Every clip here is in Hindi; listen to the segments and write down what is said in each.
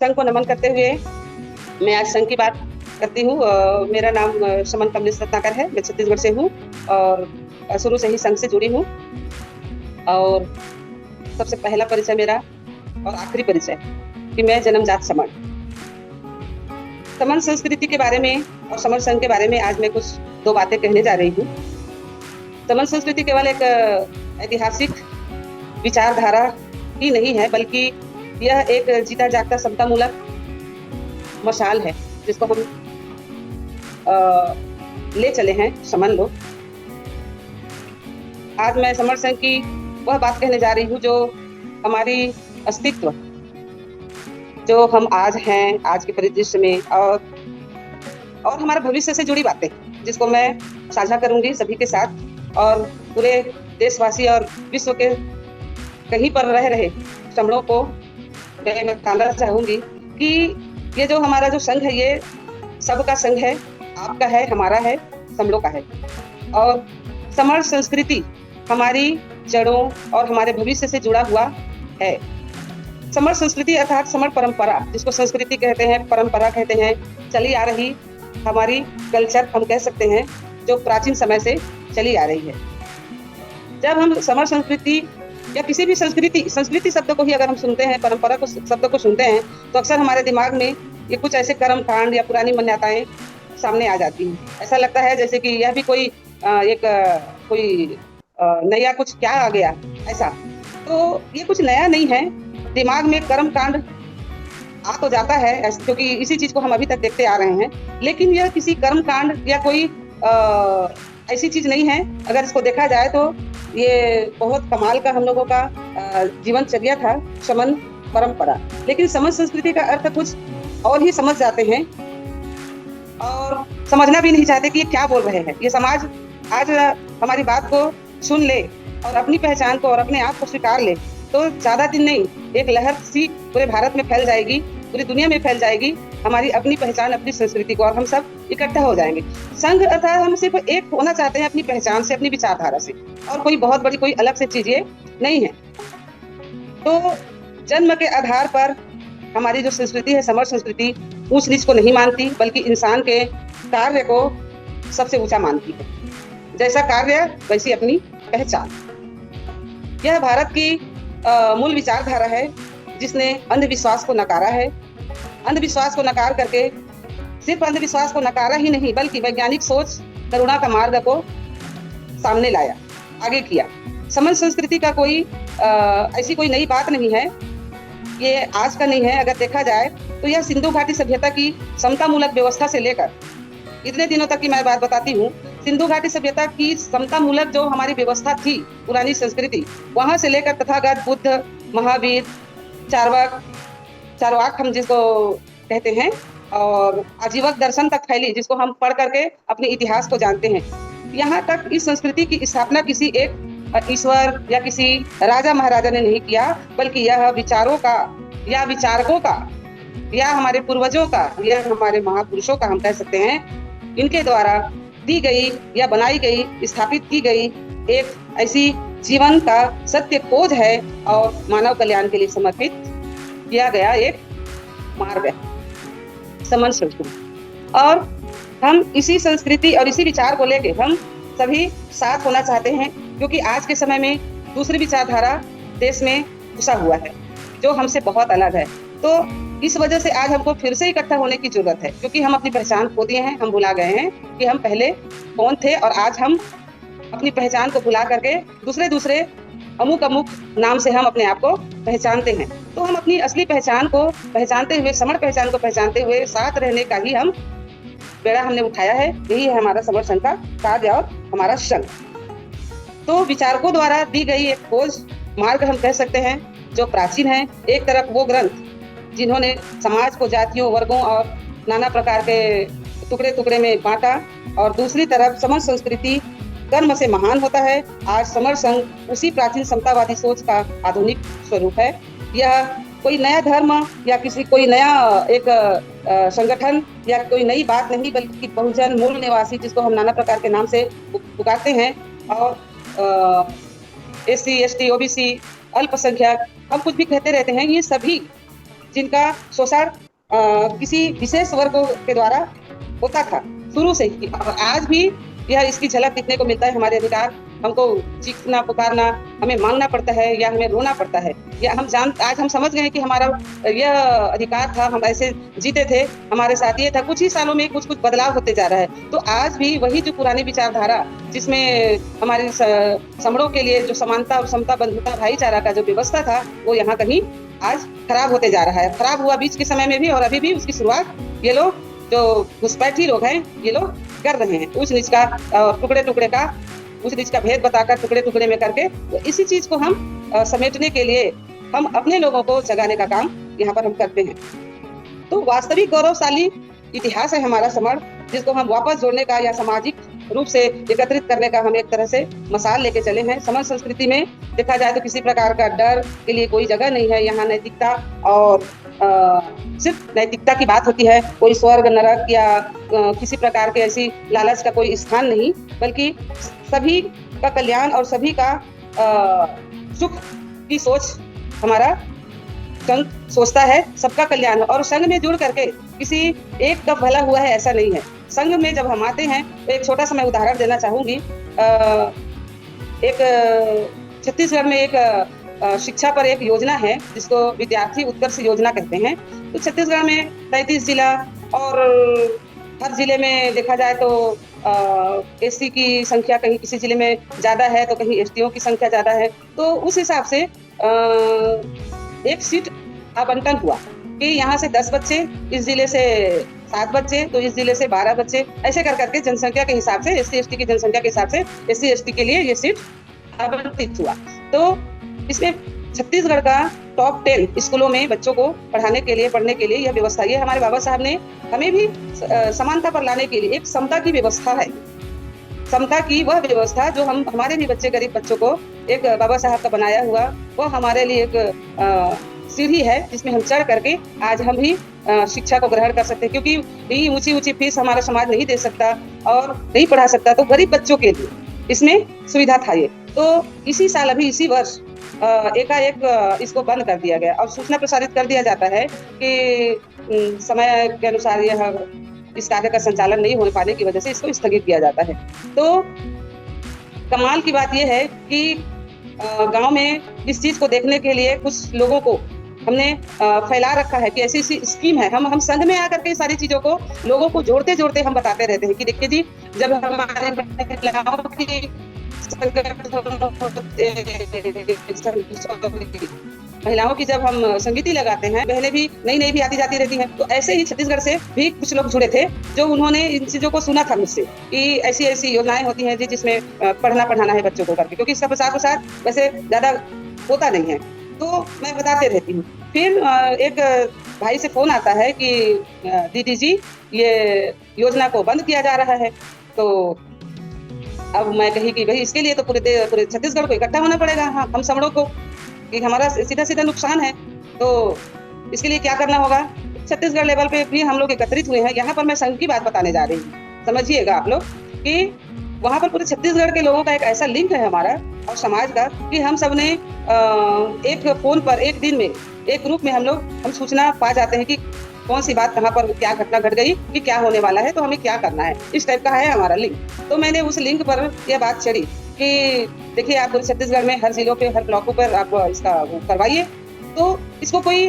संघ को नमन करते हुए मैं आज संघ की बात करती हूँ। मेरा नाम समन कमलेश रत्नाकर है। मैं छत्तीसगढ़ से हूँ और शुरू से ही संघ से जुड़ी हूँ। और सबसे पहला परिचय मेरा और आखिरी परिचय कि मैं जन्मजात समण। समण संस्कृति के बारे में और समण संघ के बारे में आज मैं कुछ दो बातें कहने जा रही हूँ। समण संस्कृति केवल एक ऐतिहासिक विचारधारा ही नहीं है, बल्कि यह एक जीता जागता समतामूलक मशाल है जिसको हम ले चले हैं समन लोग। आज मैं समण संघ की वह बात कहने जा रही हूँ जो हमारी अस्तित्व, जो हम आज हैं, आज के परिदृश्य में, और हमारे भविष्य से जुड़ी बातें जिसको मैं साझा करूंगी सभी के साथ। और पूरे देशवासी और विश्व के कहीं पर रह रहे समणों को मैं बताना चाहूंगी कि ये जो हमारा जो संघ है ये सबका संघ है, आपका है, हमारा है, समणों का है। और समण संस्कृति हमारी जड़ों और हमारे भविष्य से जुड़ा हुआ है। समण संस्कृति अर्थात समण परंपरा, जिसको संस्कृति कहते हैं, परंपरा कहते हैं, चली आ रही हमारी कल्चर हम कह सकते हैं, जो प्राचीन समय से चली आ रही है। जब हम समण संस्कृति या किसी भी संस्कृति शब्द को ही अगर हम सुनते हैं, परंपरा को शब्द को सुनते हैं, तो अक्सर हमारे दिमाग में ये कुछ ऐसे कर्म कांड या पुरानी मान्यताएं सामने आ जाती हैं। ऐसा लगता है जैसे कि यह भी कोई नया कुछ क्या आ गया ऐसा। तो ये कुछ नया नहीं है। दिमाग में कर्म कांड आ तो जाता है क्योंकि इसी चीज को हम अभी तक देखते आ रहे हैं, लेकिन यह किसी कर्म कांड या कोई ऐसी चीज नहीं है। अगर इसको देखा जाए तो ये बहुत कमाल का हम लोगों का जीवनचर्या था, समन परंपरा। लेकिन समन संस्कृति का अर्थ कुछ और ही समझ जाते हैं और समझना भी नहीं चाहते कि ये क्या बोल रहे हैं। ये समाज आज हमारी बात को सुन ले और अपनी पहचान को और अपने आप को स्वीकार ले तो ज्यादा दिन नहीं, एक लहर सी पूरे भारत में फैल जाएगी, पूरी दुनिया में फैल जाएगी हमारी अपनी पहचान, अपनी संस्कृति को, और हम सब इकट्ठा हो जाएंगे। संघ अर्थात हम सिर्फ एक होना चाहते हैं अपनी पहचान से, अपनी विचारधारा से, और कोई बहुत बड़ी कोई अलग से चीज ये नहीं है। तो जन्म के आधार पर हमारी जो संस्कृति है, समण संस्कृति, ऊंच नीच को नहीं मानती, बल्कि इंसान के कार्य को सबसे ऊंचा मानती है। जैसा कार्य वैसी अपनी पहचान। यह भारत की मूल विचारधारा है जिसने अंधविश्वास को नकारा है। अंधविश्वास को नकार करके सिर्फ अंधविश्वास को नकारा ही नहीं, बल्कि वैज्ञानिक सोच, करुणा का मार्ग को सामने लाया, आगे किया। समण संस्कृति का कोई ऐसी कोई नई बात नहीं है, ये आज का नहीं है। अगर देखा जाए तो यह सिंधु घाटी सभ्यता की समतामूलक व्यवस्था से लेकर इतने दिनों तक की मैं बात बताती हूँ, सिंधु घाटी सभ्यता की समतामूलक जो हमारी व्यवस्था थी, पुरानी संस्कृति, वहां से लेकर तथागत बुद्ध, महावीर, चारवाक हम जिसको कहते हैं, और आजीवक दर्शन तक फैली, जिसको हम पढ़ करके अपने इतिहास को जानते हैं। यहाँ तक इस संस्कृति की स्थापना किसी एक ईश्वर या किसी राजा महाराजा ने नहीं किया, बल्कि यह विचारों का या विचारकों का या हमारे पूर्वजों का या हमारे महापुरुषों का हम कह सकते हैं, इनके द्वारा दी गई या बनाई गई, स्थापित की गई एक ऐसी जीवन का सत्य खोज है और मानव कल्याण के लिए समर्पित किया गया एक मार्ग है समण संस्कृति। और हम इसी संस्कृति और इसी विचार को लेके हम सभी साथ होना चाहते हैं, क्योंकि आज के समय में दूसरी विचारधारा देश में घुसा हुआ है जो हमसे बहुत अलग है। तो इस वजह से आज हमको फिर से इकट्ठा होने की जरूरत है, क्योंकि हम अपनी पहचान खो दिए हैं। हम भुला गए हैं कि हम पहले कौन थे, और आज हम अपनी पहचान को भुला करके दूसरे अमुक नाम से हम अपने आप को पहचानते हैं। तो हम अपनी असली पहचान को पहचानते हुए, समण पहचान को पहचानते हुए साथ रहने का ही हम बेड़ा हमने उठाया है। यही है हमारा समण संघ का कार्य और हमारा संघ। तो विचारकों द्वारा दी गई एक खोज मार्ग हम कह सकते हैं जो प्राचीन है। एक तरफ वो ग्रंथ जिन्होंने समाज को जातियों, वर्गों और नाना प्रकार के टुकड़े में बांटा, और दूसरी तरफ समण संस्कृति कर्म से महान होता है। आज समण संघ उसी प्राचीन समतावादी सोच का आधुनिक स्वरूप है। यह कोई नया धर्म या कोई नया एक संगठन या कोई नई बात नहीं, बल्कि बहुजन, मूल निवासी, जिसको हम नाना प्रकार के नाम से पुकारते हैं, और SC, ST, OBC, अल्पसंख्यक, हम कुछ भी कहते रहते हैं, ये सभी जिनका शोषण किसी विशेष वर्ग के द्वारा होता था शुरू से ही, और आज भी यह इसकी झलक दिखने को मिलता है। हमारे अधिकार हमको चीखना पुकारना, हमें मांगना पड़ता है या हमें रोना पड़ता है, या आज हम समझ गए हैं कि हमारा यह अधिकार था, हम ऐसे जीते थे, हमारे साथ ये था। कुछ ही सालों में कुछ कुछ बदलाव होते जा रहा है। तो आज भी वही जो पुरानी विचारधारा, जिसमें हमारे समड़ों के लिए जो समानता और समता बंधुता भाईचारा का जो व्यवस्था था, वो यहाँ कहीं आज खराब होते जा रहा है। खराब हुआ बीच के समय में भी, और अभी भी उसकी शुरुआत ये लोग जो घुसपैठी लोग हैं ये लोग कर रहे हैं। ऊंच नीच का टुकड़े टुकड़े का ऊंच नीच का भेद बताकर टुकड़े टुकड़े में करके, तो इसी चीज को हम समेटने के लिए हम अपने लोगों को जगाने का काम यहाँ पर हम करते हैं। तो वास्तविक गौरवशाली इतिहास है हमारा समर, जिसको हम वापस जोड़ने का या सामाजिक रूप से एकत्रित करने का हम एक तरह से मसाल लेके चले हैं। समर संस्कृति में देखा जाए तो किसी प्रकार का डर के लिए कोई जगह नहीं है। यहाँ नैतिकता और सिर्फ नैतिकता की बात होती है, कोई स्वर्ग नरक या किसी प्रकार के ऐसी लालच का कोई स्थान नहीं, बल्कि सभी का कल्याण और सभी का सुख की सोच हमारा संघ सोचता है। सबका कल्याण, और संघ में जुड़ करके किसी एक का भला हुआ है ऐसा नहीं है। संघ में जब हम आते हैं तो एक छोटा सा मैं उदाहरण देना चाहूंगी। एक छत्तीसगढ़ में एक शिक्षा पर एक योजना है जिसको विद्यार्थी उत्कर्ष योजना कहते हैं। तो छत्तीसगढ़ में 33 जिला, और हर जिले में देखा जाए तो एससी की संख्या कहीं किसी जिले में ज्यादा है तो कहीं एसटीओ की संख्या ज्यादा है। तो उस हिसाब से एक सीट आवंटन हुआ कि यहाँ से 10 बच्चे, इस जिले से 7 बच्चे, तो इस जिले से 12 बच्चे, ऐसे कर करके जनसंख्या के हिसाब से, एससी एसटी की जनसंख्या के हिसाब से एससी एसटी के लिए ये सीट आवंटित हुआ। तो इसमें छत्तीसगढ़ का टॉप 10 स्कूलों में बच्चों को पढ़ने के लिए यह व्यवस्था, ये हमारे बाबा साहब ने हमें भी समानता पर लाने के लिए एक समता की व्यवस्था है। समता की वह व्यवस्था जो हमारे भी बच्चे, गरीब बच्चों को एक बाबा साहब का बनाया हुआ, वो हमारे लिए एक सीढ़ी है जिसमें हम चढ़ करके आज हम भी शिक्षा को ग्रहण कर सकते हैं। क्योंकि यही ऊंची ऊंची फीस हमारा समाज नहीं दे सकता और नहीं पढ़ा सकता, तो गरीब बच्चों के लिए इसमें सुविधा था ये। तो इसी साल, अभी इसी वर्ष एकाएक इसको बंद कर दिया गया और सूचना प्रसारित कर दिया जाता है कि समय के अनुसार यह इस कार्य का संचालन नहीं हो पाने की वजह से इसको स्थगित किया जाता है। तो कमाल की बात यह है कि गांव में इस चीज को देखने के लिए कुछ लोगों को हमने फैला रखा है कि ऐसी ऐसी स्कीम है। हम संघ में आकर के सारी चीजों को लोगों को जोड़ते जोड़ते हम बताते रहते हैं कि देखिए जी, जब हमारे महिलाओं की महिलाओं की जब हम संगीति लगाते हैं, पहले भी नई नई भी आती जाती रहती हैं। तो ऐसे ही छत्तीसगढ़ से भी कुछ लोग जुड़े थे जो उन्होंने इन चीजों को सुना था मुझसे कि ऐसी ऐसी योजनाएं होती हैं जी जिसमें पढ़ना पढ़ाना है बच्चों को करके, क्योंकि इसका प्रसार प्रसार वैसे ज्यादा होता नहीं है। तो मैं बताते रहती हूँ। फिर एक भाई से फोन आता है कि दीदी जी, ये योजना को बंद किया जा रहा है। तो अब मैं कही कि भाई इसके लिए तो पूरे छत्तीसगढ़ को इकट्ठा होना पड़ेगा, हाँ, हम समड़ों को, कि हमारा सीधा सीधा नुकसान है। तो इसके लिए क्या करना होगा? छत्तीसगढ़ लेवल पे भी हम लोग एकत्रित हुए हैं। यहाँ पर मैं संघ की बात बताने जा रही हूँ, समझिएगा आप लोग, कि वहाँ पर पूरे छत्तीसगढ़ के लोगों का एक ऐसा लिंक है हमारा और समाज का कि हम सब ने एक फोन पर एक दिन में एक ग्रुप में हम सूचना पा जाते हैं कि कौन सी बात कहाँ पर क्या घटना घट गई, कि क्या होने वाला है, तो हमें क्या करना है। इस टाइप का है हमारा लिंक। तो मैंने उस लिंक पर यह बात चढ़ी कि देखिए, आप पूरे छत्तीसगढ़ में हर जिलों पे, हर ब्लॉकों पर आप इसका करवाइए। तो इसको कोई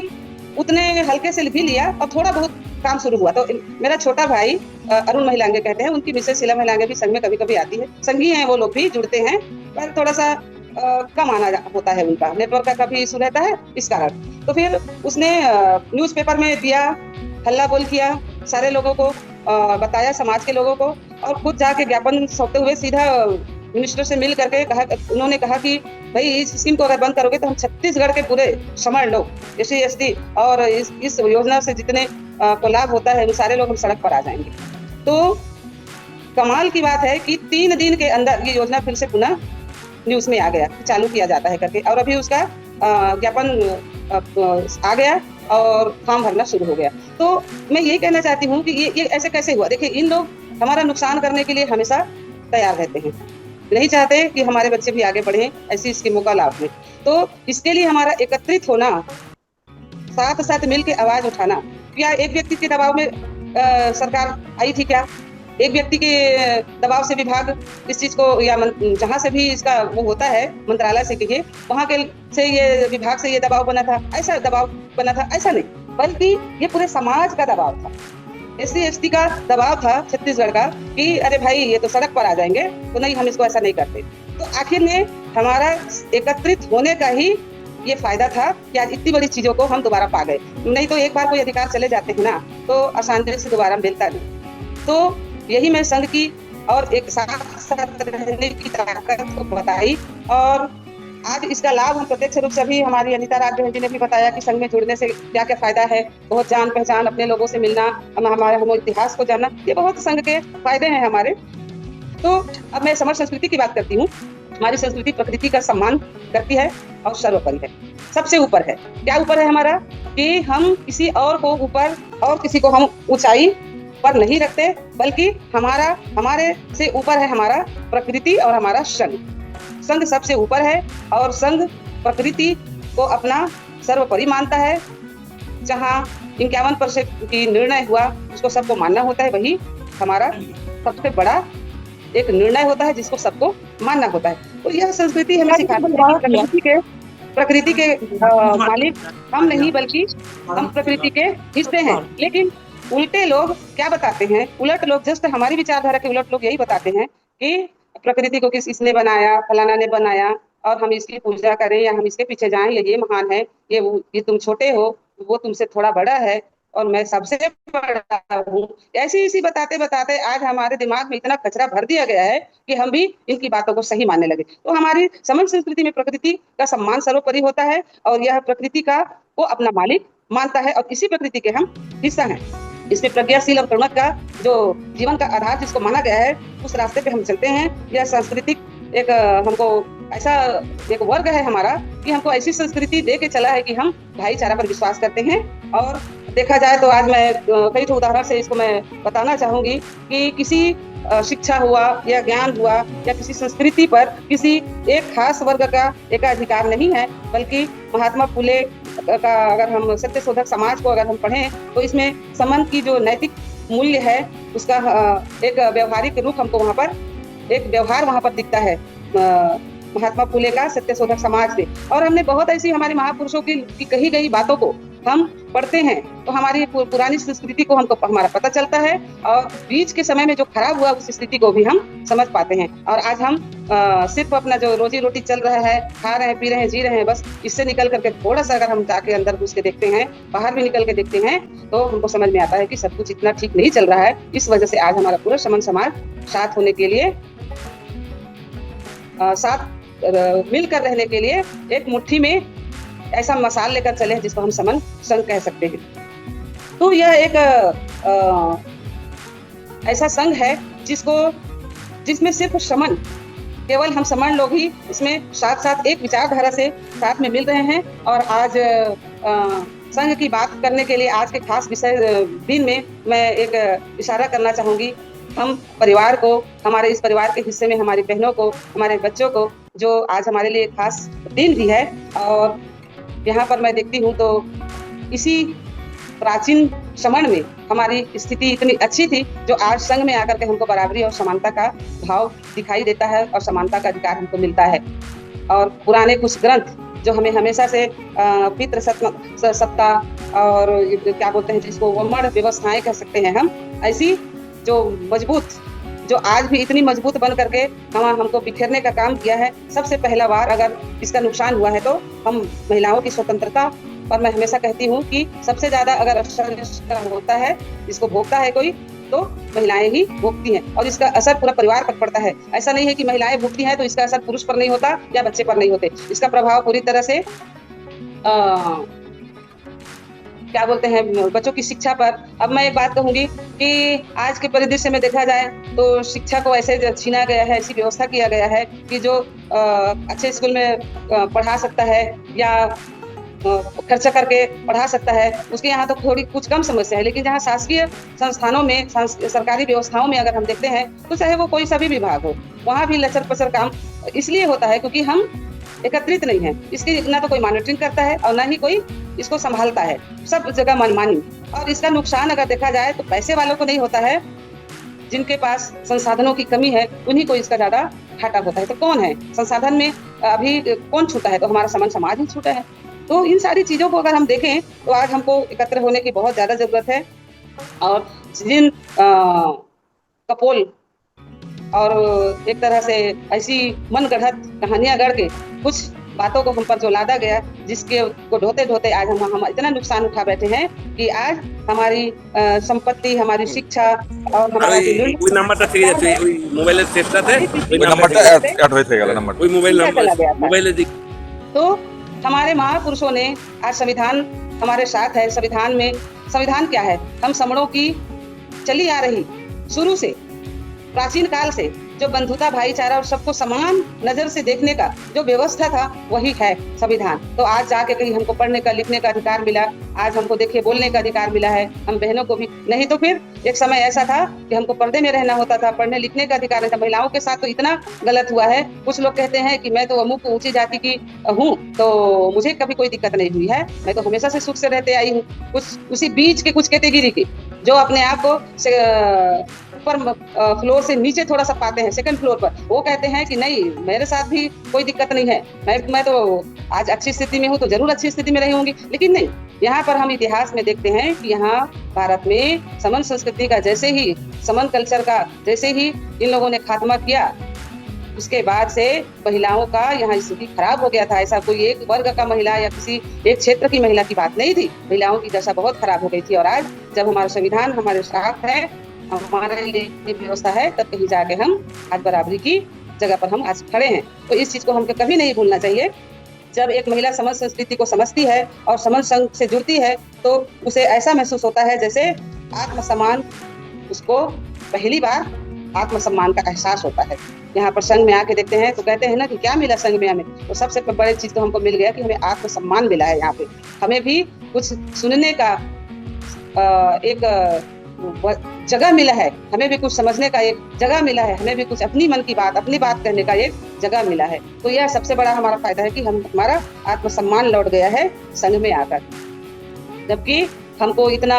उतने हल्के से भी लिया और थोड़ा बहुत काम शुरू हुआ। तो मेरा छोटा भाई अरुण महिलांगे कहते हैं, उनकी मिसेस शीला महिलांगे भी संघ में कभी कभी आती है, संघी हैं वो लोग भी, जुड़ते हैं, पर थोड़ा सा कम आना होता है, उनका नेटवर्क का काफी इशू रहता है इस कारण। तो फिर उसने न्यूज़पेपर में दिया, हल्ला बोल किया, सारे लोगों को बताया, समाज के लोगों को, और खुद जाके ज्ञापन सौंपते हुए सीधा मिनिस्टर से मिल करके उन्होंने कहा कि भाई इस स्कीम को अगर बंद करोगे तो हम छत्तीसगढ़ के पूरे समर लोग, एससी एसटी और इस योजना से जितने को लाभ होता है, वो सारे लोग हम सड़क पर आ जाएंगे। तो कमाल की बात है कि 3 दिन के अंदर ये योजना फिर से पुनः न्यूज में आ गया, चालू किया जाता है करके, और अभी उसका ज्ञापन आ गया और फॉर्म भरना शुरू हो गया। तो मैं यही कहना चाहती हूँ कि ये ऐसे कैसे हुआ। देखिए, इन लोग हमारा नुकसान करने के लिए हमेशा तैयार रहते हैं, नहीं चाहते कि हमारे बच्चे भी आगे बढ़ें ऐसी स्कीमों का लाभ लें। तो इसके लिए हमारा एकत्रित होना साथ साथ मिल के आवाज उठाना। क्या एक व्यक्ति के दबाव में सरकार आई थी क्या? एक व्यक्ति के दबाव से विभाग इस चीज को या जहाँ से भी इसका वो होता है, मंत्रालय से कहिए, वहाँ के से ये विभाग से ये दबाव बना था, ऐसा दबाव बना था? ऐसा नहीं, बल्कि ये पूरे समाज का दबाव था। SC/ST का दबाव था छत्तीसगढ़ का कि अरे भाई ये तो सड़क पर आ जाएंगे, तो नहीं, हम इसको ऐसा नहीं करते। तो आखिर में हमारा एकत्रित होने का ही ये फायदा था कि आज इतनी बड़ी चीजों को हम दोबारा पा गए। नहीं तो एक बार कोई अधिकार चले जाते हैं ना, तो आसानी से दोबारा मिलता नहीं। तो यही मैं संघ की और एक साथ साथ रहने की ताकत को बताई, और आज इसका लाभ हम प्रत्यक्ष रूप से अभी हमारी अनिता राज बहन जी ने भी बताया कि संघ में जुड़ने से क्या क्या फायदा है। बहुत जान पहचान, अपने लोगों से मिलना, हम इतिहास को जानना, ये बहुत संघ के फायदे हैं हमारे। तो अब मैं समर संस्कृति की बात करती हूँ। हमारी संस्कृति प्रकृति का सम्मान करती है और सर्वोपरि है, सबसे ऊपर है। क्या ऊपर है हमारा? कि हम किसी और को ऊपर और किसी को हम ऊंचाई पर नहीं रखते, बल्कि हमारे से ऊपर है हमारा प्रकृति और हमारा संघ। संघ सबसे ऊपर है और संघ प्रकृति को अपना सर्वोपरि मानता है। जहाँ 51% की निर्णय हुआ उसको सबको मानना होता है, वही हमारा सबसे बड़ा एक निर्णय होता है जिसको सबको मानना होता है। तो यह संस्कृति हमें सिखाती है कि प्रकृति के मालिक हम नहीं, बल्कि हम प्रकृति के हिस्से हैं। लेकिन उल्टे लोग क्या बताते हैं? उलट लोग, जस्ट हमारी विचारधारा के उलट लोग यही बताते हैं कि प्रकृति को इसने बनाया, फलाना ने बनाया, और हम इसकी पूजा करें या हम इसके पीछे जाएं, ये महान है, ये तुम छोटे हो, वो तुमसे थोड़ा बड़ा है और मैं सबसे बड़ा हूँ। ऐसी बताते बताते आज हमारे दिमाग में इतना कचरा भर दिया गया है कि हम भी इनकी बातों को सही मानने लगे। तो हमारी समन संस्कृति में प्रकृति का सम्मान सर्वोपरि होता है और यह प्रकृति का वो अपना मालिक मानता है और इसी प्रकृति के हम हिस्सा हैं। इसमें प्रज्ञाशील और प्रणत का जो जीवन का आधार जिसको माना गया है, उस रास्ते पे हम चलते हैं। यह सांस्कृतिक एक हमको ऐसा एक वर्ग है हमारा कि हमको ऐसी संस्कृति दे के चला है कि हम भाईचारा पर विश्वास करते हैं। और देखा जाए तो आज मैं कई तो उदाहरण से इसको मैं बताना चाहूंगी कि किसी शिक्षा हुआ या ज्ञान हुआ या किसी संस्कृति पर किसी एक खास वर्ग का एकाधिकार नहीं है, बल्कि महात्मा फुले का अगर हम सत्य शोधक समाज को अगर हम पढ़ें तो इसमें संबंध की जो नैतिक मूल्य है उसका एक व्यवहारिक रूप हमको वहाँ पर एक व्यवहार वहाँ पर दिखता है महात्मा फुले का सत्य शोधक समाज से। और हमने बहुत ऐसी हमारे महापुरुषों की कही गई बातों को हम पढ़ते हैं तो हमारी पुरानी संस्कृति को हमको हमारा पता चलता है और बीच के समय में जो खराब हुआ उस स्थिति को भी हम समझ पाते हैं। और आज हम सिर्फ अपना जो रोजी रोटी चल रहा है, खा रहे हैं, पी रहे हैं, जी रहे हैं, बस इससे निकल करके थोड़ा सा अगर हम जाके अंदर घुस के देखते हैं, बाहर भी निकल के देखते हैं, तो हमको समझ में आता है कि सब कुछ इतना ठीक नहीं चल रहा है। इस वजह से आज हमारा पूरा समन समाज साथ होने के लिए, साथ मिलकर रहने के लिए एक मुट्ठी में ऐसा मसाल लेकर चले हैं जिसको हम समन संघ कह सकते हैं। तो यह एक ऐसा संघ है जिसमें सिर्फ समन, केवल हम समन लोग ही इसमें साथ साथ एक विचारधारा से साथ में मिल रहे हैं। और आज संघ की बात करने के लिए आज के खास विषय दिन में मैं एक इशारा करना चाहूंगी। हम परिवार को, हमारे इस परिवार के हिस्से में हमारी बहनों को, हमारे बच्चों को, जो आज हमारे लिए खास दिन भी है। और यहाँ पर मैं देखती हूँ तो इसी प्राचीन समण में हमारी स्थिति इतनी अच्छी थी जो आज संघ में आकर के हमको बराबरी और समानता का भाव दिखाई देता है और समानता का अधिकार हमको मिलता है। और पुराने कुछ ग्रंथ जो हमें हमेशा से पितृ सत्ता और क्या बोलते हैं जिसको वमन व्यवस्थाएं कह सकते हैं हम, ऐसी जो मजबूत, जो आज भी इतनी मजबूत बन करके हमको बिखेरने का काम किया है। सबसे पहला बार अगर इसका नुकसान हुआ है तो हम महिलाओं की स्वतंत्रता, और मैं हमेशा कहती हूँ कि सबसे ज्यादा अगर असर होता है, इसको भोगता है कोई, तो महिलाएं ही भोगती हैं और इसका असर पूरा परिवार पर पड़ता है। ऐसा नहीं है कि महिलाएं भोगती हैं तो इसका असर पुरुष पर नहीं होता या बच्चे पर नहीं होते। इसका प्रभाव पूरी तरह से क्या बोलते हैं बच्चों की शिक्षा पर। अब मैं एक बात कहूंगी कि आज के परिदृश्य में देखा जाए तो शिक्षा को ऐसे छीना गया है, ऐसी व्यवस्था किया गया है कि जो अच्छे स्कूल में पढ़ा सकता है या खर्चा करके पढ़ा सकता है, उसके यहाँ तो थोड़ी कुछ कम समस्या है। लेकिन जहाँ शासकीय संस्थानों में, सरकारी व्यवस्थाओं में अगर हम देखते हैं तो चाहे वो कोई सा भी विभाग हो, वहाँ भी लचर पचर काम इसलिए होता है क्योंकि हम एकत्रित नहीं है। इसकी ना तो कोई मॉनिटरिंग करता है और ना ही कोई इसको संभालता है, सब जगह मनमानी। और इसका नुकसान अगर देखा जाए तो पैसे वालों को नहीं होता है, जिनके पास संसाधनों की कमी है उन्हीं को इसका ज्यादा घाटा होता है। तो कौन है संसाधन में अभी कौन छूटा है? तो हमारा समन समाज ही छूटा है। तो इन सारी चीजों को अगर हम देखें तो आज हमको एकत्र होने की बहुत ज्यादा जरूरत है। और जिन कपोल और एक तरह से ऐसी मन गढ़ंत कहानियां गढ़ के कुछ बातों को हम पर जो लादा गया, जिसके को ढोते ढोते आज हम इतना नुकसान उठा बैठे हैं कि आज हमारी संपत्ति, हमारी शिक्षा और हमारा ওই নাম্বারটা থেকে যাচ্ছে ওই মোবাইলের শেষটাতে ওই নাম্বারটা অ্যাড হয়ে গেল নাম্বার ওই মোবাইল নাম্বার মোবাইলে দিক। तो हमारे महापुरुषों ने आज संविधान हमारे साथ है। संविधान में संविधान क्या है? हम समणों की चली आ रही शुरू से प्राचीन काल से जो बंधुता, भाईचारा और सबको समान नजर से देखने का जो व्यवस्था था वही है संविधान। तो आज जाके कहीं हमको पढ़ने का, लिखने का अधिकार मिला, आज हमको देखिए बोलने का अधिकार मिला है, हम बहनों को भी। नहीं तो फिर एक समय ऐसा था कि हमको पर्दे में रहना होता था, पढ़ने लिखने का अधिकार नहीं था। महिलाओं के साथ तो इतना गलत हुआ है। कुछ लोग कहते हैं कि मैं तो अमुक ऊंची जाति की हूँ तो मुझे कभी कोई दिक्कत नहीं हुई है, मैं तो हमेशा से सुख से रहते आई हूँ। कुछ उसी बीच के कुछ कैटेगरी की जो अपने आप को ऊपर फ्लोर से नीचे थोड़ा सा पाते हैं, सेकंड फ्लोर पर, वो कहते हैं कि नहीं मेरे साथ भी कोई दिक्कत नहीं है, मैं तो आज अच्छी स्थिति में हूँ तो जरूर अच्छी स्थिति में रही होंगी। लेकिन नहीं, यहाँ पर हम इतिहास में देखते हैं कि यहाँ भारत में समन संस्कृति का जैसे ही, समन कल्चर का जैसे ही इन लोगों ने खात्मा किया, उसके बाद से महिलाओं का यहाँ स्थिति खराब हो गया था। ऐसा कोई एक वर्ग का महिला या किसी एक क्षेत्र की महिला की बात नहीं थी, महिलाओं की दशा बहुत खराब हो गई थी। और आज जब हमारा संविधान हमारे साथ है, हमारे लिए व्यवस्था है, तब कहीं जाके हम आज बराबरी की जगह पर हम आज खड़े हैं। तो इस चीज को हमको कभी नहीं भूलना चाहिए। जब एक महिला समन संस्कृति को समझती है और समन संघ से जुड़ती है तो उसे ऐसा महसूस होता है जैसे आत्मसम्मान, उसको पहली बार आत्मसम्मान का एहसास होता है। यहाँ पर संघ में आके देखते हैं तो कहते हैं ना कि क्या मिला संघ में हमें, तो सबसे बड़ी चीज तो हमको मिल गया कि हमें आत्मसम्मान मिला है। यहाँ पे हमें भी कुछ सुनने का एक जगह मिला है, हमें भी कुछ समझने का एक जगह मिला है, हमें भी कुछ अपनी मन की बात, अपनी बात कहने का एक जगह मिला है। तो यह सबसे बड़ा हमारा फायदा है कि हमारा आत्मसम्मान लौट गया है संघ में आकर, जबकि हमको इतना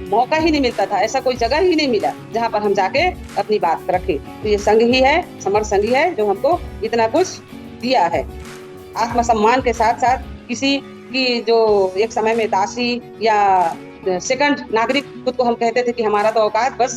मौका ही नहीं मिलता था, ऐसा कोई जगह ही नहीं मिला जहाँ पर हम जाके अपनी बात रखें। तो ये संघ ही है, समर संघ ही है जो हमको इतना कुछ दिया है। आत्मसम्मान के साथ साथ किसी की जो एक समय में दासी या सेकंड नागरिक खुद को हम कहते थे कि हमारा तो औकात बस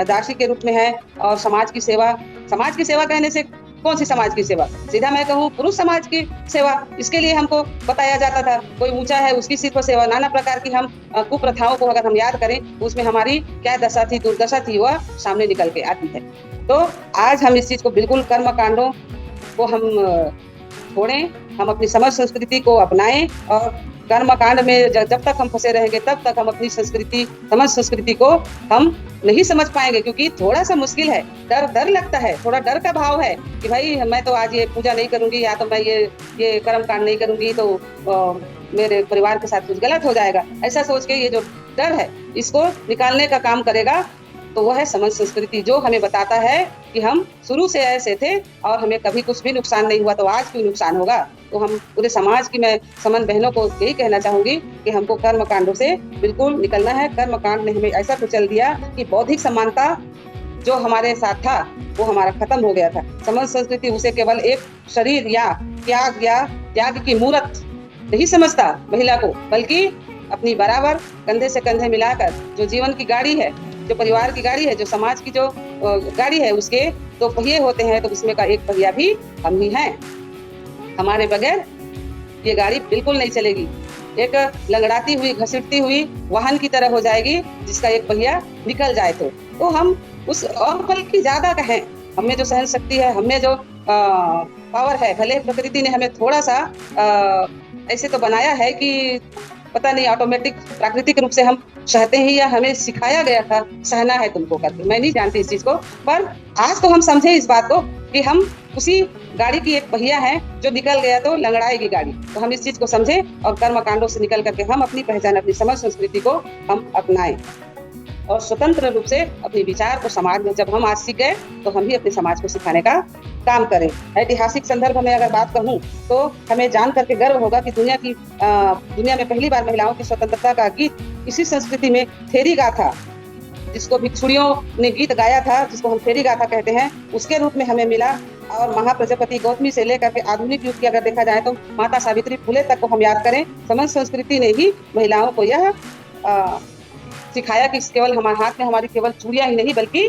दासी के रूप में है, और समाज की सेवा कहने से कौन सी समाज की सेवा, सीधा मैं कहूँ पुरुष समाज की सेवा, इसके लिए हमको बताया जाता था। कोई ऊंचा है उसकी सिर्फ सेवा, नाना प्रकार की हम कुप्रथाओं को अगर हम याद करें तो उसमें हमारी क्या दशा थी, दुर्दशा थी, वह सामने निकल के आती है। तो आज हम इस चीज को बिल्कुल कर्म कांडों को हम छोड़ें, हम अपनी समझ संस्कृति को अपनाएं, और कर्म कांड में जब तक हम फंसे रहेंगे तब तक हम अपनी समझ संस्कृति को हम नहीं समझ पाएंगे, क्योंकि थोड़ा सा मुश्किल है, डर लगता है, थोड़ा डर का भाव है कि भाई मैं तो आज ये पूजा नहीं करूंगी या तो मैं ये कर्म कांड नहीं करूंगी तो मेरे परिवार के साथ कुछ गलत हो जाएगा। ऐसा सोच के ये जो डर है इसको निकालने का काम करेगा तो वह है समझ संस्कृति, जो हमें बताता है कि हम शुरू से ऐसे थे और हमें कभी कुछ भी नुकसान नहीं हुआ, तो आज क्यों नुकसान होगा। तो हम पूरे समाज की, मैं समन बहनों को यही कहना चाहूंगी कि हमको कर्म कांडों से बिल्कुल निकलना है। कर्म कांड ने हमें ऐसा कुचल दिया कि बौद्धिक समानता जो हमारे साथ था वो हमारा खत्म हो गया था। समझ संस्कृति उसे केवल एक शरीर या त्याग की मूर्त नहीं समझता महिला को, बल्कि अपनी बराबर कंधे से कंधे मिलाकर जो जीवन की गाड़ी है, जो परिवार की गाड़ी है, जो समाज की जो गाड़ी है, उसके दो पहिए होते हैं, तो उसमें का एक पहिया भी हम ही हैं। हमारे बगैर ये गाड़ी बिल्कुल नहीं चलेगी, एक लंगड़ाती हुई, घसीटती हुई वाहन की तरह हो जाएगी जिसका एक पहिया निकल जाए। तो हम उस और बल्कि ज्यादा कहें, हमें जो सहन शक्ति है, हमें जो पावर है, भले प्रकृति ने हमें थोड़ा सा ऐसे तो बनाया है कि पता नहीं ऑटोमेटिक प्राकृतिक रूप से हम सहते ही, या हमें सिखाया गया था सहना है तुमको करके, मैं नहीं जानती इस चीज को। पर आज तो हम समझे इस बात को कि हम उसी गाड़ी की एक पहिया है, जो निकल गया तो लंगड़ाएगी गाड़ी। तो हम इस चीज को समझे और कर्म कांडों से निकल करके हम अपनी पहचान, अपनी समझ संस्कृति को हम अपनाएं। और स्वतंत्र रूप से अपने विचार को समाज में जब हम आज सीख गए तो हम भी अपने समाज को सिखाने का काम करें। ऐतिहासिक संदर्भ में अगर बात कहूँ तो हमें जान करके गर्व होगा कि दुनिया में पहली बार महिलाओं की स्वतंत्रता का गीत इसी संस्कृति में थेरी गाथा, जिसको भिक्षुणियों ने गीत गाया था, जिसको हम थेरी गाथा कहते हैं, उसके रूप में हमें मिला। और महाप्रजापति गौतमी से लेकर के आधुनिक युग की अगर देखा जाए तो माता सावित्री फुले तक को हम याद करें, समस्त संस्कृति ने ही महिलाओं को यह सिखाया कि केवल हमारे हाथ में हमारी केवल चूड़ियां ही नहीं बल्कि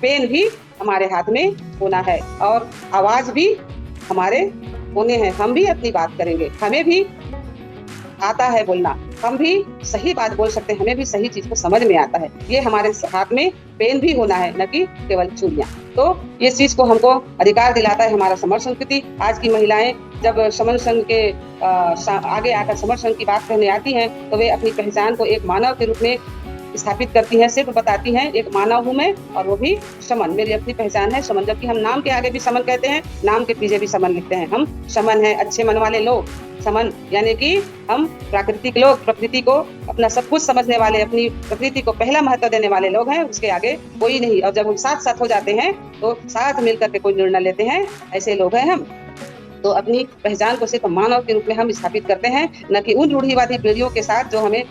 पेन भी हमारे हाथ में होना है और आवाज भी हमारे होने हैं। हम भी अपनी बात करेंगे, हमें भी आता है बोलना, हम भी सही बात बोल सकते हैं, हमें भी सही चीज को समझ में आता है। ये हमारे हाथ में पेन भी होना है, न कि केवल चूड़ियां। तो ये चीज को हमको अधिकार दिलाता है हमारा समर संस्कृति। आज की महिलाएं जब समर संघ के आगे आकर समर संघ की बात कहने आती हैं तो वे अपनी पहचान को एक मानव के रूप में स्थापित करती हैं, सिर्फ बताती हैं एक मानव हूँ मैं और वो भी शमन, मेरी अपनी पहचान है शमन। जबकि हम नाम के आगे भी समन कहते हैं, नाम के पीछे भी समन लिखते हैं। हम शमन है, अच्छे मन वाले लोग। समन यानी कि हम प्राकृतिक लोग, प्रकृति को अपना सब कुछ समझने वाले, अपनी प्रकृति को पहला महत्व देने वाले लोग हैं, उसके आगे कोई नहीं। और जब हम साथ साथ हो जाते हैं तो साथ मिलकर के कोई निर्णय लेते हैं, ऐसे लोग हैं हम। तो अपनी पहचान को सिर्फ मानव के रूप में हम स्थापित करते हैं, न कि उन रूढ़िवादी पीढ़ियों के साथ जो हमें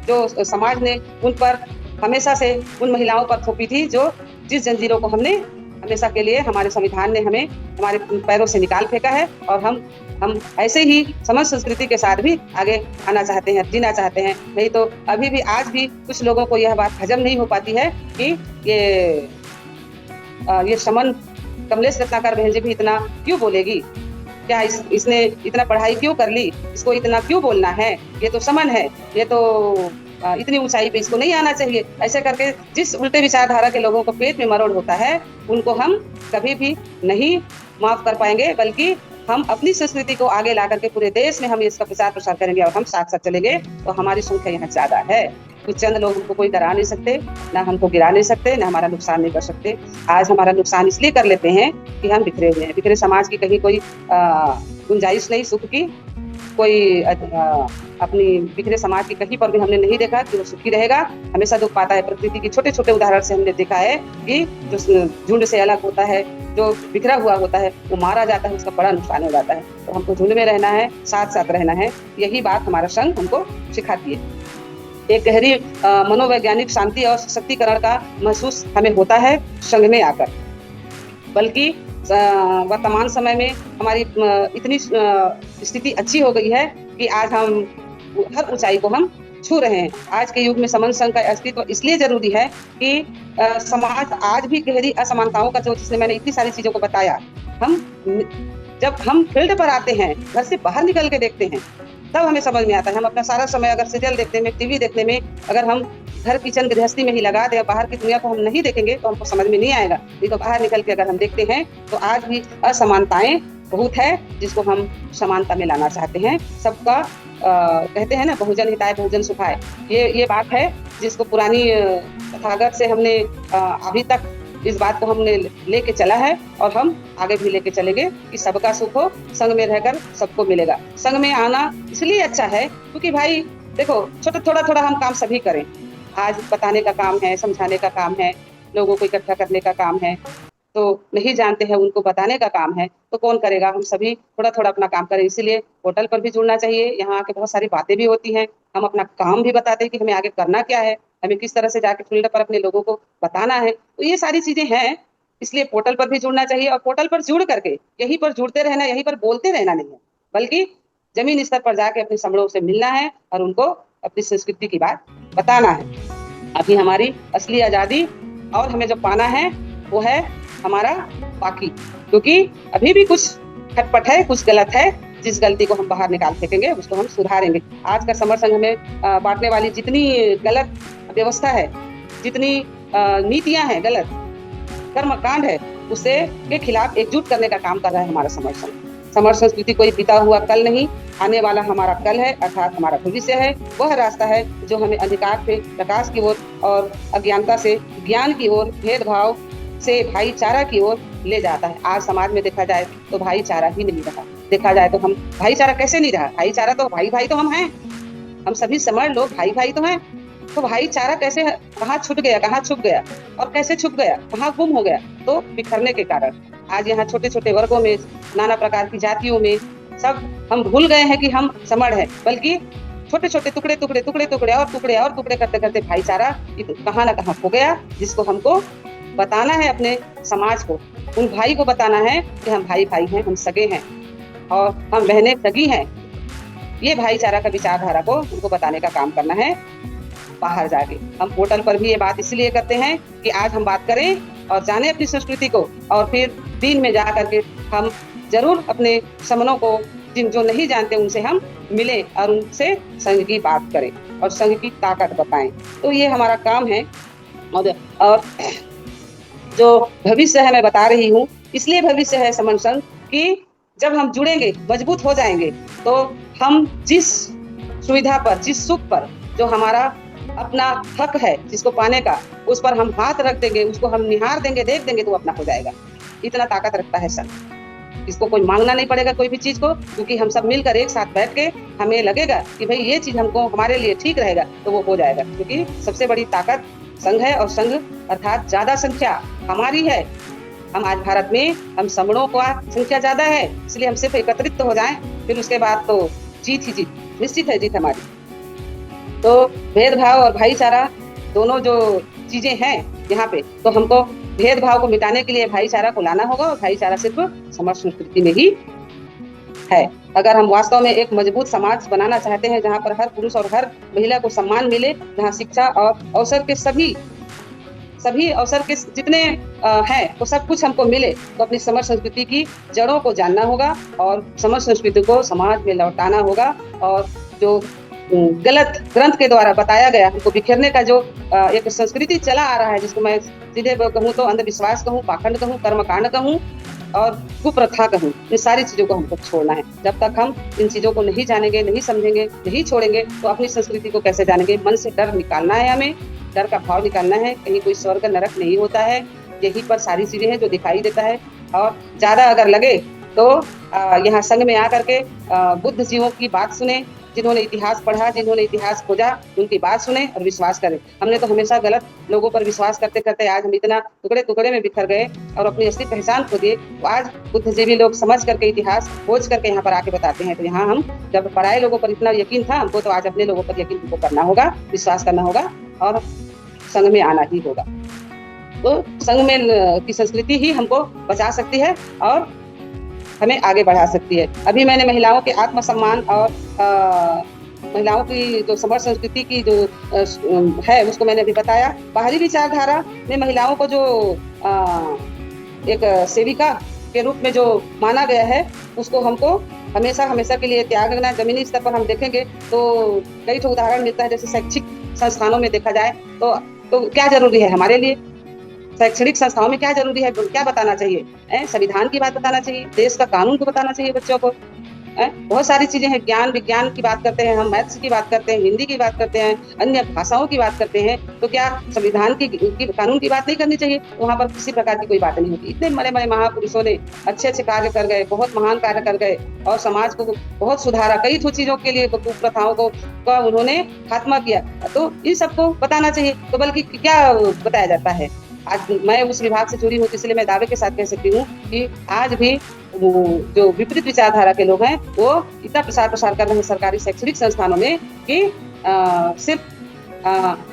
जो समाज ने उन पर हमेशा से उन महिलाओं पर थोपी थी, जो जिस जंजीरों को हमने हमेशा के लिए हमारे संविधान ने हमें हमारे पैरों से निकाल फेंका है। और हम ऐसे ही समझ संस्कृति के साथ भी आगे आना चाहते हैं, जीना चाहते हैं। नहीं तो अभी भी आज भी कुछ लोगों को यह बात हजम नहीं हो पाती है कि ये समन कमलेश रत्नाकर बहन जी भी इतना क्यों बोलेगी, क्या इसने इतना पढ़ाई क्यों कर ली, इसको इतना क्यों बोलना है, ये तो समन है, ये तो इतनी ऊंचाई पे इसको नहीं आना चाहिए। ऐसे करके जिस उल्टे विचारधारा के लोगों को पेट में मरोड़ होता है, उनको हम कभी भी नहीं माफ कर पाएंगे, बल्कि हम अपनी संस्कृति को आगे ला करके पूरे देश में हम इसका प्रचार प्रसार करेंगे और हम साथ साथ चलेंगे तो हमारी संख्या यहाँ ज्यादा है। कुछ चंद लोग हमको कोई डरा नहीं सकते, ना हमको गिरा नहीं सकते, ना हमारा नुकसान नहीं कर सकते। आज हमारा नुकसान इसलिए कर लेते हैं कि हम बिखरे हुए हैं। बिखरे समाज की कहीं कोई गुंजाइश नहीं, सुख की कोई अपनी बिखरे समाज की कहीं पर भी हमने नहीं देखा कि वो सुखी रहेगा, हमेशा दुख पाता है। प्रकृति की छोटे छोटे उदाहरण से हमने देखा है कि जो झुंड से अलग होता है, जो बिखरा हुआ होता है, वो मारा जाता है, उसका बड़ा नुकसान हो जाता है। तो हमको झुंड में रहना है, साथ साथ रहना है, यही बात हमारा संघ हमको सिखाती है। एक गहरी मनोवैज्ञानिक शांति और सशक्तिकरण का महसूस हमें होता है संघ में आकर। बल्कि वर्तमान समय में हमारी इतनी स्थिति अच्छी हो गई है कि आज हम हर ऊंचाई को हम छू रहे हैं। आज के युग में समन संघ का अस्तित्व इसलिए जरूरी है कि समाज आज भी गहरी असमानताओं का, जो जिसने मैंने इतनी सारी चीजों को बताया, जब हम फील्ड पर आते हैं, घर से बाहर निकल के देखते हैं, तब हमें समझ में आता है। हम अपना सारा समय अगर सीरियल देखने में, टीवी देखने में, अगर हम घर किचन गृहस्थी में ही लगा दे, बाहर की दुनिया को हम नहीं देखेंगे तो हमको समझ में नहीं आएगा। नहीं तो बाहर निकल के अगर हम देखते हैं तो आज भी असमानताएं बहुत है, जिसको हम समानता में लाना चाहते हैं। सबका कहते हैं ना, बहुजन हिताय बहुजन सुखाय, ये बात है जिसको पुरानी तथागत से हमने अभी तक इस बात को हमने लेके चला है और हम आगे भी लेके चलेंगे कि सबका सुख हो, संघ में रहकर सबको मिलेगा। संघ में आना इसलिए अच्छा है क्योंकि भाई देखो, थोड़ा थोड़ा हम काम सभी करें। आज बताने का काम है, समझाने का काम है, लोगों को इकट्ठा करने का काम है, तो नहीं जानते हैं उनको बताने का काम है, तो कौन करेगा? हम सभी थोड़ा थोड़ा अपना काम करें। इसीलिए पोर्टल पर भी जुड़ना चाहिए। यहाँ आके बहुत सारी बातें भी होती हैं, हम अपना काम भी बताते हैं कि हमें आगे करना क्या है, हमें किस तरह से जाके फील्ड पर अपने लोगों को बताना है। तो ये सारी चीजें हैं, इसलिए पोर्टल पर भी जुड़ना चाहिए। और पोर्टल पर जुड़ करके यहीं पर जुड़ते रहना, यहीं पर बोलते रहना नहीं है, बल्कि जमीन स्तर पर जाके अपने समड़ों से मिलना है और उनको अपनी संस्कृति की बात बताना है। अभी हमारी असली आजादी और हमें जो पाना है वो है हमारा बाकी, क्योंकि अभी भी कुछ खटपट है, कुछ गलत है। जिस गलती को हम बाहर निकाल फेंकेंगे उसको हम सुधारेंगे। आज का समर संघ में बांटने वाली जितनी गलत व्यवस्था है, जितनी नीतियां हैं, गलत कर्मकांड है, उससे के खिलाफ एकजुट करने का काम कर रहा है हमारा समर संघ। समर संस्कृति कोई बीता हुआ कल नहीं, आने वाला हमारा कल है, अर्थात हमारा भविष्य है। वह रास्ता है जो हमें अंधकार से प्रकाश की ओर और अज्ञानता से ज्ञान की ओर, भेदभाव से भाईचारा की ओर ले जाता है। आज समाज में देखा जाए तो भाईचारा ही नहीं रहा। देखा जाए तो हम भाईचारा कैसे नहीं रहा? भाईचारा तो भाई भाई तो हम हैं, हम सभी समर लोग भाई भाई तो हैं। तो भाईचारा कैसे कहाँ छूट गया, कहाँ छुप गया और कैसे छुप गया, कहाँ गुम हो गया? तो बिखरने के कारण। आज यहाँ छोटे छोटे वर्गों में, नाना प्रकार की जातियों में सब हम भूल गए हैं कि हम समड़ है, बल्कि छोटे छोटे टुकड़े टुकड़े टुकड़े टुकड़े और टुकड़े करते करते भाईचारा कहाँ ना कहाँ खो गया, जिसको हमको बताना है अपने समाज को, उन भाई को बताना है कि हम भाई भाई हैं, हम सगे हैं और हम बहनें सगी हैं। ये भाईचारा का विचारधारा को उनको बताने का काम करना है बाहर जाके। हम पोर्टल पर भी ये बात इसलिए करते हैं कि आज हम बात करें और जाने अपनी संस्कृति को, और फिर दिन में जा करके हम जरूर अपने समनों को, जिन जो नहीं जानते उनसे हम मिलें और उनसे संघ की बात करें और संघ की ताकत बताएं। तो ये हमारा काम है। और जो भविष्य है मैं बता रही हूँ, इसलिए भविष्य है समन संघ कि जब हम जुड़ेंगे, मजबूत हो जाएंगे, तो हम जिस सुविधा पर, जिस सुख पर, जो हमारा अपना हक है जिसको पाने का, उस पर हम हाथ रख देंगे, उसको हम निहार देंगे, देख देंगे, तो अपना हो जाएगा। इतना ताकत रखता है संघ। इसको कोई मांगना नहीं पड़ेगा कोई भी चीज को, क्योंकि हम सब मिलकर एक साथ बैठ के हमें लगेगा कि भाई ये चीज हमको हमारे लिए ठीक रहेगा, तो वो हो जाएगा। क्योंकि सबसे बड़ी ताकत संघ है, और संघ अर्थात ज्यादा संख्या हमारी है। हम आज भारत में हम समणों का संख्या ज्यादा है, इसलिए हम सिर्फ एकत्रित तो हो जाएं, फिर उसके बाद तो जीत ही जीत, निश्चित है जीत हमारी। तो भेदभाव और भाईचारा दोनों जो चीजें हैं यहाँ पे, तो हमको भेदभाव को मिटाने के लिए भाईचारा को लाना होगा, और भाईचारा सिर्फ समर संस्कृति में ही है। अगर हम वास्तव में एक मजबूत समाज बनाना चाहते हैं, जहाँ पर हर पुरुष और हर महिला को सम्मान मिले, जहाँ शिक्षा और अवसर के सभी अवसर के जितने हैं वो सब कुछ हमको मिले, तो अपनी समर संस्कृति की जड़ों को जानना होगा और समर संस्कृति को समाज में लौटाना होगा। और जो गलत ग्रंथ के द्वारा बताया गया हमको बिखरने का जो एक संस्कृति चला आ रहा है, जिसको मैं सीधे कहूँ तो अंधविश्वास कहूँ, पाखंड कहूँ, कर्मकांड कहूँ और कुप्रथा कहूँ, इन सारी चीजों को हमको छोड़ना है। जब तक हम इन चीजों को नहीं जानेंगे, नहीं समझेंगे, नहीं छोड़ेंगे, तो अपनी संस्कृति को कैसे जानेंगे? मन से डर निकालना है, हमें डर का भाव निकालना है। कहीं कोई स्वर्ग नरक नहीं होता है, यहीं पर सारी चीजें हैं जो दिखाई देता है। और ज्यादा अगर लगे तो यहाँ संघ में आकर के बुद्ध जीवों की बात सुने, जिन्होंने इतिहास पढ़ा, जिन्होंने इतिहास खोजा, उनकी बात सुने और विश्वास करें। हमने तो हमेशा गलत लोगों पर विश्वास करते करते आज हम इतना टुकड़े टुकड़े में बिखर गए और अपनी असली पहचान खो दिए। तो आज बुद्धिजीवी लोग समझ करके, इतिहास खोज करके यहाँ पर आके बताते हैं। तो यहाँ हम जब पराये लोगों पर इतना यकीन था हमको, तो आज अपने लोगों पर यकीन हमको करना होगा, विश्वास करना होगा और संघ में आना ही होगा। तो संघ में की संस्कृति ही हमको बचा सकती है और हमें आगे बढ़ा सकती है। अभी मैंने महिलाओं के आत्मसम्मान और महिलाओं की जो समर संस्कृति की जो है उसको मैंने अभी बताया। बाहरी विचारधारा में महिलाओं को जो एक सेविका के रूप में जो माना गया है, उसको हमको हमेशा के लिए त्याग देना। जमीनी स्तर पर हम देखेंगे तो कई तो उदाहरण मिलता है, जैसे शैक्षिक संस्थानों में देखा जाए तो क्या जरूरी है हमारे लिए, शैक्षणिक संस्थाओं में क्या जरूरी है, क्या बताना चाहिए? संविधान की बात बताना चाहिए, देश का कानून को बताना चाहिए बच्चों को। बहुत सारी चीजें हैं, ज्ञान विज्ञान की बात करते हैं हम, मैथ्स की बात करते हैं, हिंदी की बात करते हैं, अन्य भाषाओं की बात करते हैं, तो क्या संविधान की कानून की बात नहीं करनी चाहिए? वहाँ पर किसी प्रकार की कोई बात नहीं होती। इतने बड़े बड़े महापुरुषों ने अच्छे कार्य कर गए, बहुत महान कार्य कर गए और समाज को बहुत सुधारा। कई तो चीजों के लिए कुप्रथाओं को उन्होंने खात्मा किया, तो इन सबको बताना चाहिए। तो बल्कि क्या बताया जाता है? आज मैं उस विभाग से जुड़ी हूँ, इसलिए मैं दावे के साथ कह सकती हूँ कि आज भी जो विपरीत विचारधारा के लोग हैं वो इतना प्रसार कर रहे हैं सरकारी शैक्षणिक संस्थानों में कि सिर्फ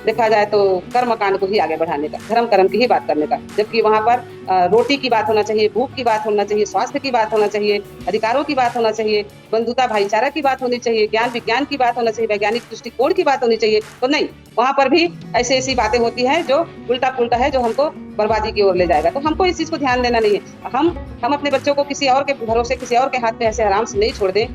देखा जाए तो कर्मकांड को ही आगे बढ़ाने का, धर्म कर्म की ही बात करने का, जबकि वहाँ पर रोटी की बात होना चाहिए, भूख की बात होना चाहिए, स्वास्थ्य की बात होना चाहिए, अधिकारों की बात होना चाहिए, बंधुता भाईचारा की बात होनी चाहिए, ज्ञान विज्ञान की बात होना चाहिए, वैज्ञानिक दृष्टिकोण की बात होनी चाहिए। तो नहीं, वहाँ पर भी ऐसी बातें होती हैं जो उल्टा पुल्टा है, जो हमको बर्बादी की ओर ले जाएगा। तो हमको इस चीज को ध्यान देना नहीं है। हम अपने बच्चों को किसी और के भरोसे, किसी और के हाथ में ऐसे आराम से नहीं छोड़ दें।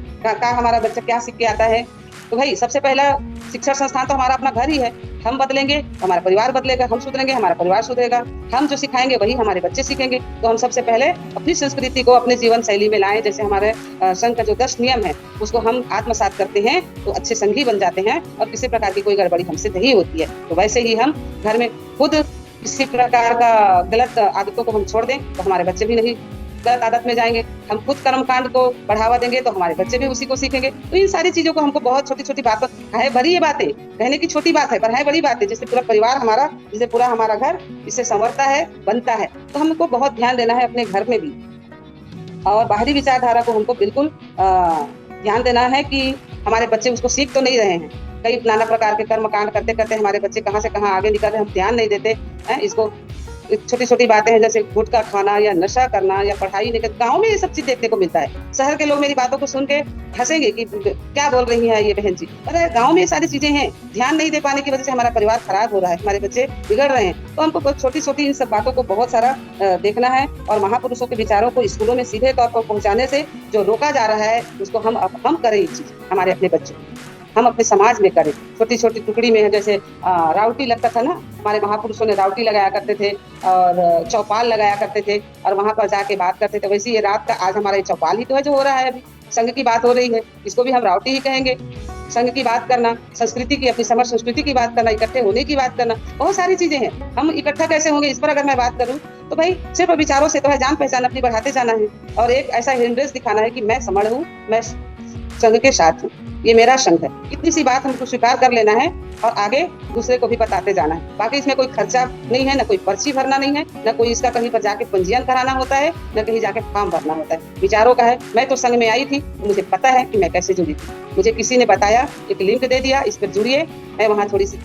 हमारा बच्चा क्या सीख के आता है? तो भाई सबसे पहला शिक्षा संस्थान तो हमारा अपना घर ही है। हम बदलेंगे हमारा परिवार बदलेगा, हम सुधरेंगे हमारा परिवार सुधरेगा, हम जो सिखाएंगे वही हमारे बच्चे सीखेंगे। तो हम सबसे पहले अपनी संस्कृति को अपने जीवन शैली में लाएं। जैसे हमारे संघ का जो 10 नियम है उसको हम आत्मसात करते हैं तो अच्छे संघी बन जाते हैं और किसी प्रकार की कोई गड़बड़ी हमसे नहीं होती है। तो वैसे ही हम घर में खुद किसी प्रकार का गलत आदतों को हम छोड़ दें तो हमारे बच्चे भी नहीं गलत आदत में जाएंगे। हम खुद कर्मकांड को बढ़ावा देंगे तो हमारे बच्चे भी उसी को सीखेंगे। तो इन सारी चीजों को हमको बहुत छोटी छोटी बातों है बड़ी ये बातें कहने की छोटी बात है पर है बड़ी बात है, जिससे पूरा परिवार हमारा, जिससे पूरा हमारा घर इससे संवरता है, बनता है। तो हमको बहुत ध्यान देना है अपने घर में भी, और बाहरी विचारधारा को हमको बिल्कुल ध्यान देना है कि हमारे बच्चे उसको सीख तो नहीं रहे हैं। कई नाना प्रकार के कर्म कांड करते करते हमारे बच्चे कहाँ से कहाँ आगे निकल रहे, हम ध्यान नहीं देते हैं। इसको छोटी छोटी बातें हैं जैसे गुटखा खाना या नशा करना या पढ़ाई नहीं कर, गाँव में ये सब चीज देखने को मिलता है। शहर के लोग मेरी बातों को सुन के हंसेंगे कि क्या बोल रही है ये बहन जी, अरे गाँव में ये सारी चीजें हैं। ध्यान नहीं दे पाने की वजह से हमारा परिवार खराब हो रहा है, हमारे बच्चे बिगड़ रहे हैं। तो हमको छोटी छोटी इन सब बातों को बहुत सारा देखना है, और महापुरुषों के विचारों को स्कूलों में सीधे तौर पर पहुंचाने से जो रोका जा रहा है उसको हम करें। ये चीज हमारे अपने बच्चों हम अपने समाज में करें। छोटी छोटी टुकड़ी में है, जैसे राउटी लगता था ना, हमारे महापुरुषों ने राउटी लगाया करते थे और चौपाल लगाया करते थे और वहां पर जाके बात करते थे। वैसे ये रात का आज हमारा ये चौपाल ही तो है जो हो रहा है। अभी संघ की बात हो रही है, इसको भी हम राउटी ही कहेंगे। संघ की बात करना, संस्कृति की, अपनी समर संस्कृति की बात करना, इकट्ठे होने की बात करना, बहुत सारी चीजें हैं। हम इकट्ठा कैसे होंगे इस पर अगर मैं बात करूं तो भाई सिर्फ विचारों से तो है, जान पहचान अपनी बढ़ाते जाना है और एक ऐसा हिंड्रेस दिखाना है कि मैं समण हूँ, मैं संघ के साथ हूँ, ये मेरा संघ है। इतनी सी बात हमको स्वीकार कर लेना है और आगे दूसरे को भी बताते जाना है। बाकी इसमें कोई खर्चा नहीं है, ना कोई पर्ची भरना नहीं है, ना कोई इसका कहीं पर जाके पंजीयन कराना होता है, ना कहीं जाके फॉर्म भरना होता है। विचारों का है। मैं तो संघ में आई थी, मुझे पता है कि मैं कैसे जुड़ी थी। मुझे किसी ने बताया, एक लिंक दे दिया, इस पर जुड़िए। मैं वहाँ थोड़ी सी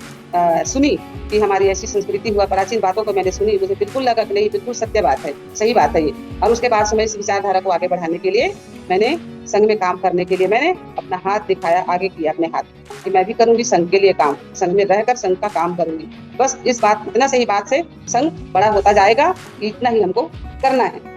सुनी कि हमारी ऐसी संस्कृति हुआ, प्राचीन बातों को मैंने सुनी, मुझे बिल्कुल लगा कि नहीं, बिल्कुल सत्य बात है, सही बात है ये। और उसके बाद से मैं इस विचारधारा को आगे बढ़ाने के लिए मैंने संघ में काम करने के लिए मैंने अपना हाथ दिखाया, आगे किया अपने हाथ कि मैं भी करूंगी संघ के लिए काम, संघ में रहकर संघ का काम करूंगी। बस इस बात, इतना सही बात से संघ बड़ा होता जाएगा, इतना ही हमको करना है।